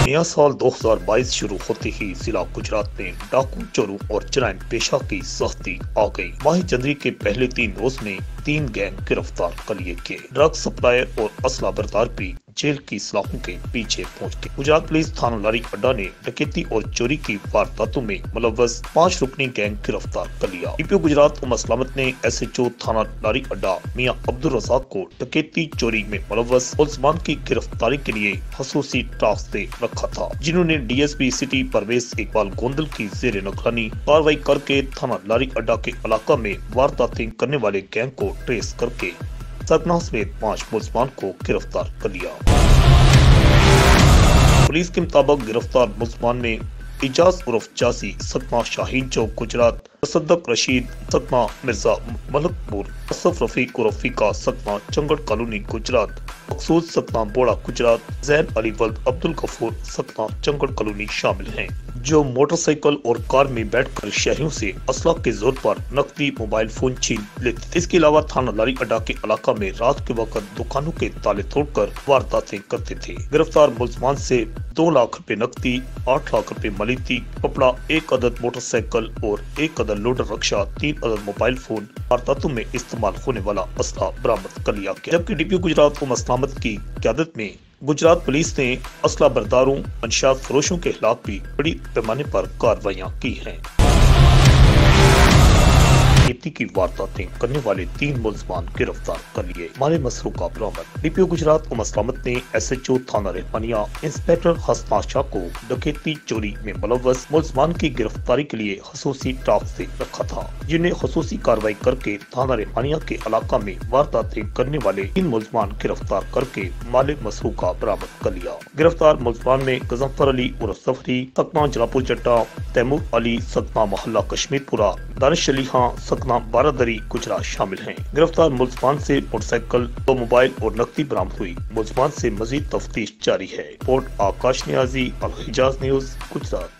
नया साल 2022 शुरू होते ही जिला गुजरात में डाकू, चोरों और जराइम पेशा की सख्ती आ गई। माह जनवरी के पहले 3 रोज में 3 गैंग गिरफ्तार कर लिए गए। ड्रग सप्लायर और असला बरदार भी जेल की सलाखों के पीछे पहुंच गए। गुजरात पुलिस थाना लारी अड्डा ने डकैती और चोरी की वारदातों में मुलव्वस 5 रुकनी गैंग गिरफ्तार कर लिया। डीपीओ गुजरात उमर सलामत ने एसएचओ थाना लारी अड्डा मियां अब्दुल रज़ाक को डकैती चोरी में मुलव्वस मुलज़मान की गिरफ्तारी के लिए खसूसी टास्क दे रखा था, जिन्होंने डीएसपी सिटी परवेज इकबाल गोंदल की जेर निगरानी कार्रवाई करके थाना लारी अड्डा के इलाका में वारदातें करने वाले गैंग को ट्रेस करके सरगना समेत 5 मुलज़मान को गिरफ्तार कर लिया। पुलिस के मुताबिक गिरफ्तार मुलज़मान में इजाज उर्फ जासी सकमा शाहीन चौक गुजरात, तसद्दुक रशीद सकमा मिर्जा मलकपुर, असफ रफीक उर्फ फीका सकमा चंगड़ कॉलोनी गुजरात, मकसूद सकमा बोड़ा गुजरात, जैन अली वल्द अब्दुल गफूर सकमा चंगड़ कॉलोनी शामिल हैं, जो मोटरसाइकिल और कार में बैठकर शहरियों से असला के जोर पर नकदी मोबाइल फोन छीन लेते। इसके अलावा थाना लारी अड्डा के इलाका में रात के वक्त दुकानों के ताले तोड़कर वारदातें करते थे। गिरफ्तार मुलज़मान से 2 लाख रुपए नकदी, 8 लाख रुपए मलीती कपड़ा, 1 अदद मोटरसाइकिल और 1 अदद लोडर रक्षा, 3 अदद मोबाइल फोन, वारदातों में इस्तेमाल होने वाला असला बरामद कर लिया गया। जबकि डीपीओ गुजरात उमर सलामत की क़यादत में गुजरात पुलिस ने असला बरदारों, मंशात फरोशों के खिलाफ भी बड़ी पैमाने पर कार्रवाइयां की हैं। खेती की वारदातें करने वाले 3 मुलज़मान गिरफ्तार कर लिए। माले मसरूका बरामद। डीपीओ गुजरात उमर सलामत ने एसएचओ थाना रहमानिया इंस्पेक्टर हसना शाह को डकैती चोरी में मुलव्वस मुलज़मान की गिरफ्तारी के लिए खसूसी टास्क दे रखा था, जिन्हें खसूसी कार्रवाई करके थाना रहमानिया के इलाका में वारदातें करने वाले 3 मुलज़मान गिरफ्तार करके माले मसरूका बरामद कर लिया। गिरफ्तार मुलज़मान में गजफ्फर अली उर्फ सफरी सकमा जलापुर जट्टा, तैमूर अली सकमा मोहल्ला कश्मीरपुरा, दानिश अली खां सकना बारादरी गुजरात शामिल हैं। गिरफ्तार मुलज़मान से मोटरसाइकिल, 2 मोबाइल और नकदी बरामद हुई। मुलज़मान से मजीद तफ्तीश जारी है। रिपोर्ट आकाश नियाजी, अल हिजाज न्यूज, गुजरात।